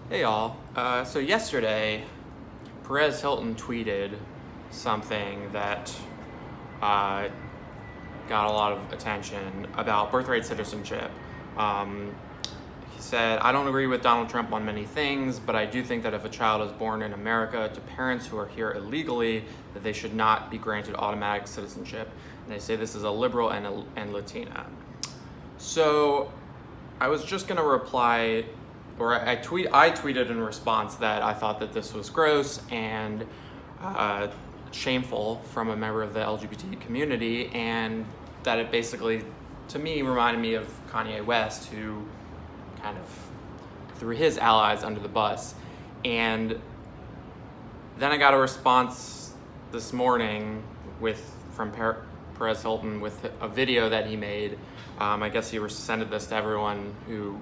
Hey y'all. So yesterday, Perez Hilton tweeted something that got a lot of attention about birthright citizenship. He said, "I don't agree with Donald Trump on many things, but I do think that if a child is born in America to parents who are here illegally, that they should not be granted automatic citizenship." And they say this is a liberal and Latina. So I was just going to reply, or I tweeted in response that I thought that this was gross and shameful from a member of the LGBT community, and that it basically, to me, reminded me of Kanye West, who kind of threw his allies under the bus. And then I got a response this morning from Perez Hilton with a video that he made. I guess he sent this to everyone who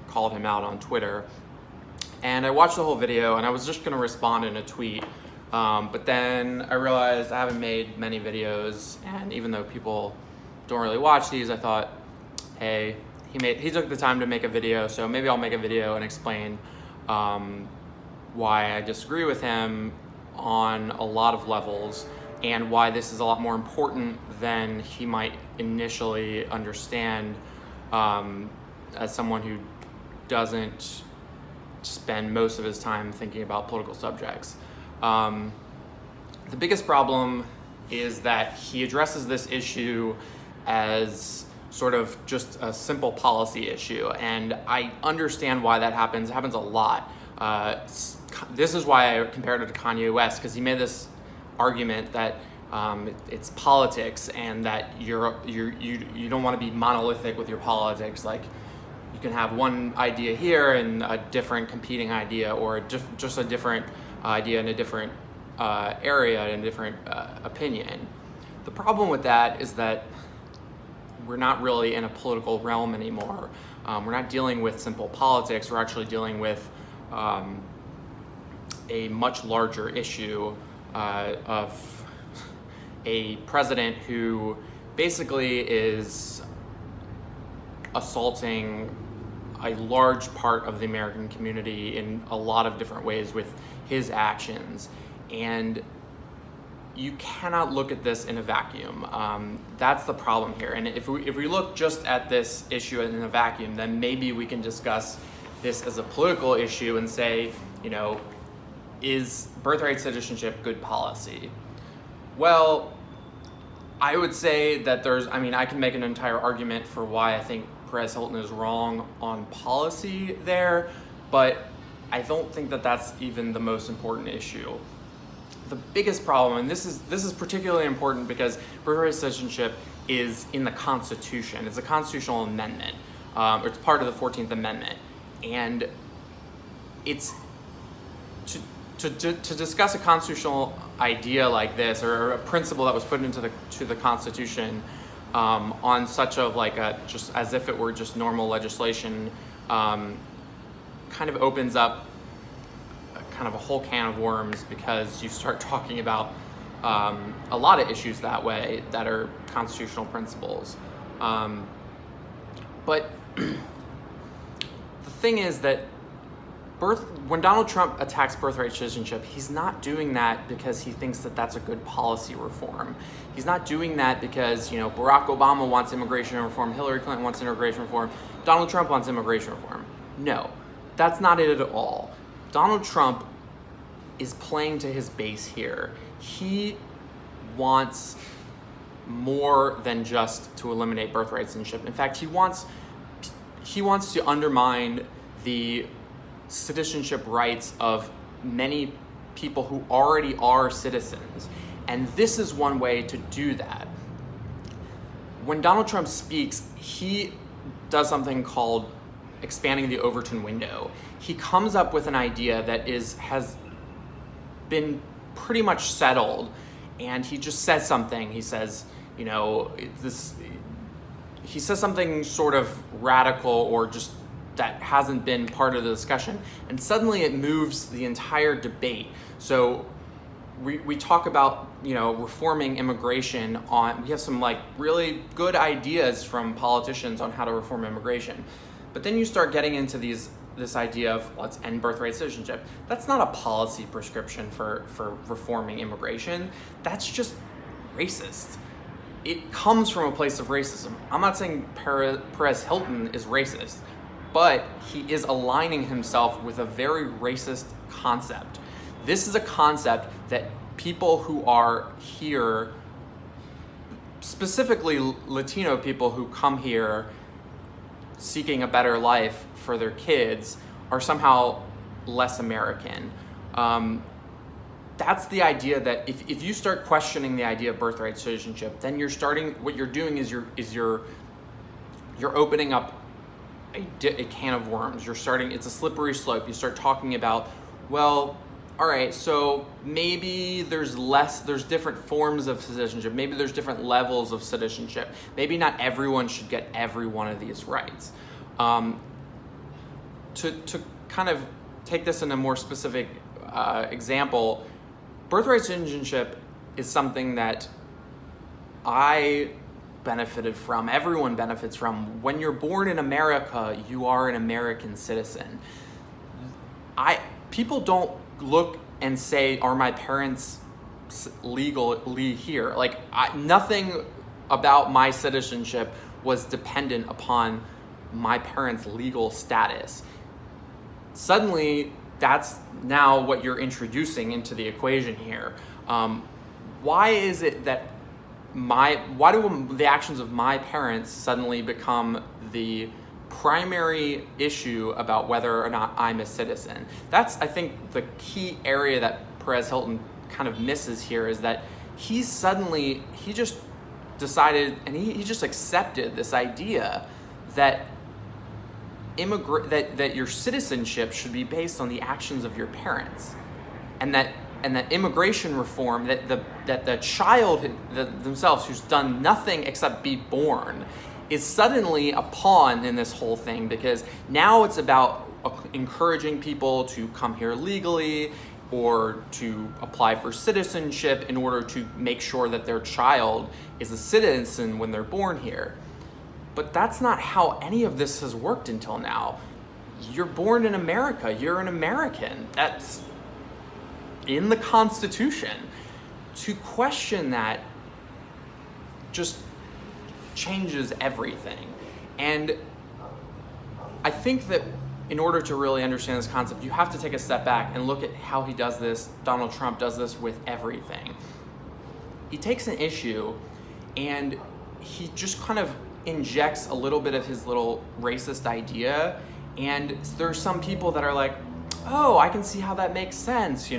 called him out on Twitter. And I watched the whole video, and I was just going to respond in a tweet. But then I realized I haven't made many videos, and even though people don't really watch these, I thought, hey, he took the time to make a video, so maybe I'll make a video and explain why I disagree with him on a lot of levels, and why this is a lot more important than he might initially understand, as someone who doesn't spend most of his time thinking about political subjects. The biggest problem is that he addresses this issue as sort of just a simple policy issue, and I understand why that happens. It happens a lot. This is why I compared it to Kanye West, because he made this argument that it's politics, and that you don't want to be monolithic with your politics. Like, you can have one idea here and a different competing idea, or just a different idea in a different area, in a different opinion. The problem with that is that we're not really in a political realm anymore. We're not dealing with simple politics. We're actually dealing with a much larger issue of a president who basically is assaulting a large part of the American community in a lot of different ways with his actions. And you cannot look at this in a vacuum. That's the problem here. And if we look just at this issue in a vacuum, then maybe we can discuss this as a political issue and say, is birthright citizenship good policy? Well, I would say that I can make an entire argument for why I think Perez Hilton is wrong on policy there, but I don't think that that's even the most important issue. The biggest problem, and this is particularly important because birthright citizenship is in the Constitution. It's a constitutional amendment. It's part of the 14th Amendment, and it's to discuss a constitutional idea like this, or a principle that was put into the Constitution on such of like just as if it were just normal legislation, kind of opens up kind of a whole can of worms, because you start talking about a lot of issues that way that are constitutional principles. But the thing is that when Donald Trump attacks birthright citizenship, he's not doing that because he thinks that that's a good policy reform. He's not doing that because, Barack Obama wants immigration reform, Hillary Clinton wants immigration reform, Donald Trump wants immigration reform. No, that's not it at all. Donald Trump is playing to his base here. He wants more than just to eliminate birthright citizenship. In fact, he wants to undermine the citizenship rights of many people who already are citizens. And this is one way to do that. When Donald Trump speaks, he does something called expanding the Overton window. He comes up with an idea that has been pretty much settled, and he just says something. He says, he says something sort of radical, or just that hasn't been part of the discussion, and suddenly it moves the entire debate. So we talk about reforming immigration. We have some really good ideas from politicians on how to reform immigration, but then you start getting into these this idea of let's end birthright citizenship. That's not a policy prescription for reforming immigration. That's just racist. It comes from a place of racism. I'm not saying Perez Hilton is racist, but he is aligning himself with a very racist concept. This is a concept that people who are here, specifically Latino people who come here seeking a better life for their kids, are somehow less American. That's the idea that if you start questioning the idea of birthright citizenship, then what you're doing is you're opening up a can of worms. It's a slippery slope. You start talking about, well, all right, so maybe there's different forms of citizenship. Maybe there's different levels of citizenship. Maybe not everyone should get every one of these rights. To kind of take this in a more specific example, birthright citizenship is something that I benefited from, everyone benefits from. When you're born in America, you are an American citizen. People don't look and say, are my parents legally here? Like, nothing about my citizenship was dependent upon my parents' legal status. Suddenly, that's now what you're introducing into the equation here. Why is it that why do the actions of my parents suddenly become the primary issue about whether or not I'm a citizen? That's, I think, the key area that Perez Hilton kind of misses here, is that he just decided, and he just accepted this idea that that your citizenship should be based on the actions of your parents, and that immigration reform, that the child themselves, who's done nothing except be born, is suddenly a pawn in this whole thing, because now it's about encouraging people to come here legally or to apply for citizenship in order to make sure that their child is a citizen when they're born here. But that's not how any of this has worked until now. You're born in America. You're an American. That's in the Constitution. To question that just changes everything. And I think that in order to really understand this concept, you have to take a step back and look at how he does this. Donald Trump does this with everything. He takes an issue and he just kind of injects a little bit of his little racist idea, and there's some people that are like, oh, I can see how that makes sense,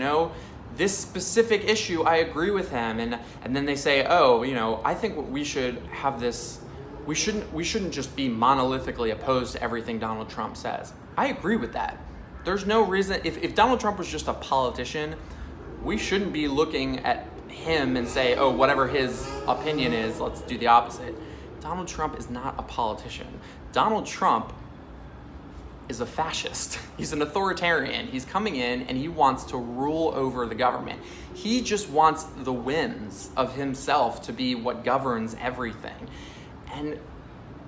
this specific issue, I agree with him, and then they say, oh, I think we should have this, we shouldn't just be monolithically opposed to everything Donald Trump says. I agree with that. There's no reason, if Donald Trump was just a politician, we shouldn't be looking at him and say, oh, whatever his opinion is, let's do the opposite. Donald Trump is not a politician. Donald Trump is a fascist. He's an authoritarian. He's coming in and he wants to rule over the government. He just wants the whims of himself to be what governs everything. And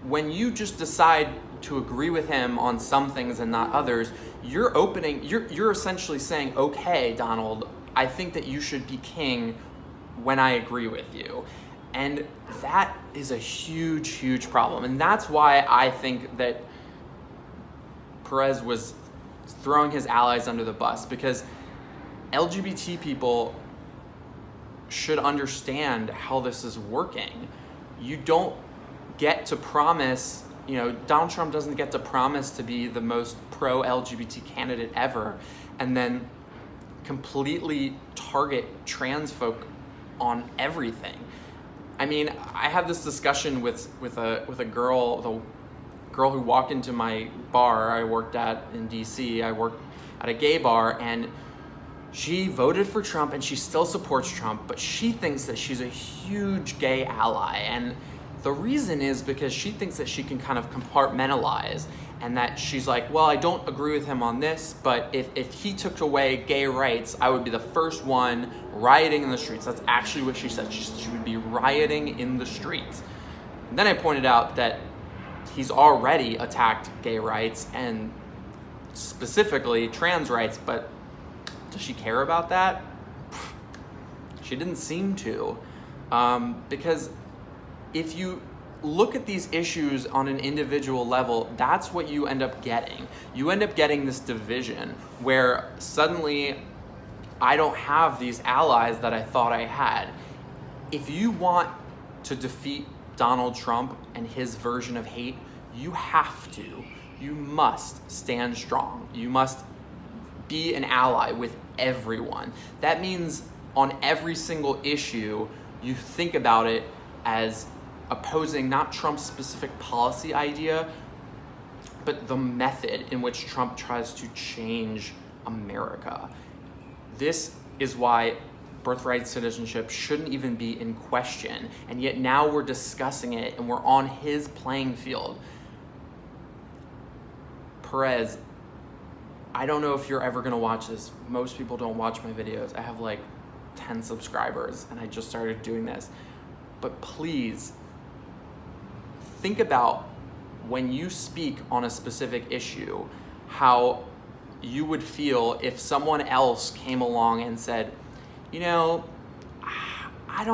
when you just decide to agree with him on some things and not others, you're essentially saying, okay, Donald, I think that you should be king when I agree with you. And that is a huge, huge problem. And that's why I think that Perez was throwing his allies under the bus, because LGBT people should understand how this is working. You don't get to promise, Donald Trump doesn't get to promise to be the most pro-LGBT candidate ever and then completely target trans folk on everything. I mean, I had this discussion with a girl, the girl who walked into my bar I worked at in DC. I worked at a gay bar, and she voted for Trump and she still supports Trump, but she thinks that she's a huge gay ally. And the reason is because she thinks that she can kind of compartmentalize, and that she's like, well, I don't agree with him on this, but if he took away gay rights, I would be the first one rioting in the streets. That's actually what she said. She would be rioting in the streets. And then I pointed out that he's already attacked gay rights, and specifically trans rights, but does she care about that? She didn't seem to. Because if you look at these issues on an individual level, that's what you end up getting. You end up getting this division where suddenly I don't have these allies that I thought I had. If you want to defeat Donald Trump and his version of hate, you have to. You must stand strong. You must be an ally with everyone. That means on every single issue, you think about it as opposing not Trump's specific policy idea, but the method in which Trump tries to change America. This is why birthright citizenship shouldn't even be in question, and yet now we're discussing it and we're on his playing field. Perez, I don't know if you're ever gonna watch this. Most people don't watch my videos. I have like 10 subscribers and I just started doing this. But please, think about when you speak on a specific issue, how you would feel if someone else came along and said, you know, I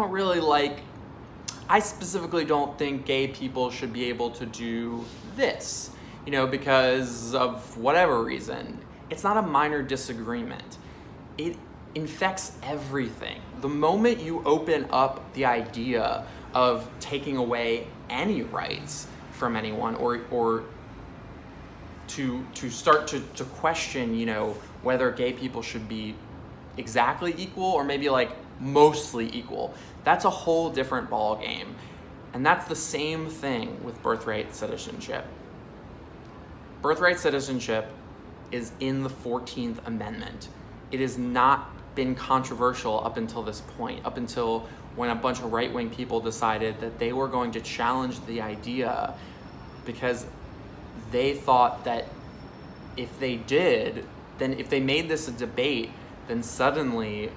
specifically don't think gay people should be able to do this, you know, because of whatever reason. It's not a minor disagreement. It infects everything. The moment you open up the idea of taking away any rights from anyone, or to start to question, you know, whether gay people should be exactly equal or maybe like mostly equal, that's a whole different ball game. And that's the same thing with birthright citizenship. Birthright citizenship is in the 14th Amendment. It has not been controversial up until this point, up until when a bunch of right-wing people decided that they were going to challenge the idea because they thought that if they did, then if they made this a debate, then suddenly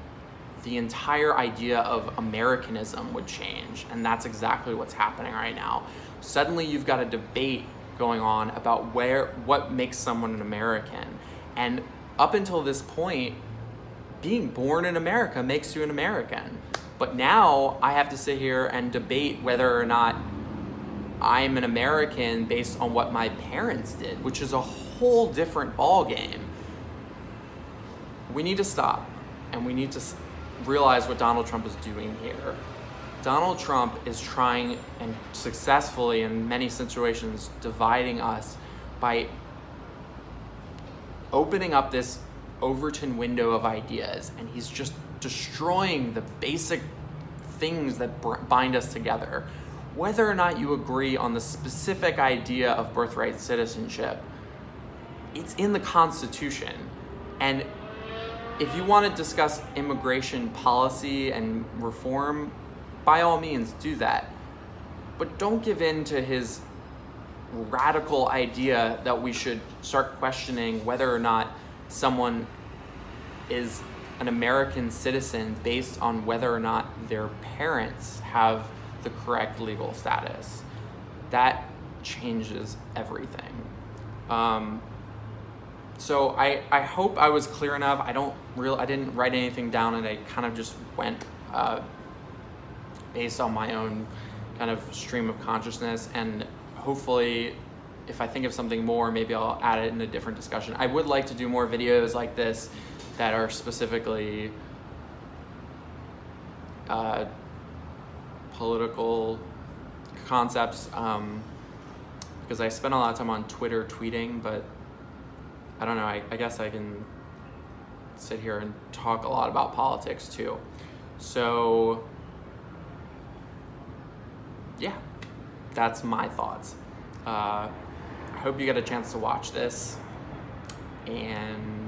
the entire idea of Americanism would change. And that's exactly what's happening right now. Suddenly you've got a debate going on about what makes someone an American. And up until this point, being born in America makes you an American. But now I have to sit here and debate whether or not I'm an American based on what my parents did, which is a whole different ballgame. We need to stop, and we need to realize what Donald Trump is doing here. Donald Trump is trying, and successfully in many situations, dividing us by opening up this Overton window of ideas, and he's just destroying the basic things that bind us together. Whether or not you agree on the specific idea of birthright citizenship, it's in the Constitution. And if you want to discuss immigration policy and reform, by all means do that. But don't give in to his radical idea that we should start questioning whether or not someone is an American citizen based on whether or not their parents have the correct legal status. That changes everything. So I hope I was clear enough. I didn't write anything down, and I kind of just went based on my own kind of stream of consciousness, and hopefully if I think of something more, maybe I'll add it in a different discussion. I would like to do more videos like this that are specifically political concepts, because I spend a lot of time on Twitter tweeting, but I don't know, I guess I can sit here and talk a lot about politics too. So yeah, that's my thoughts. I hope you get a chance to watch this, and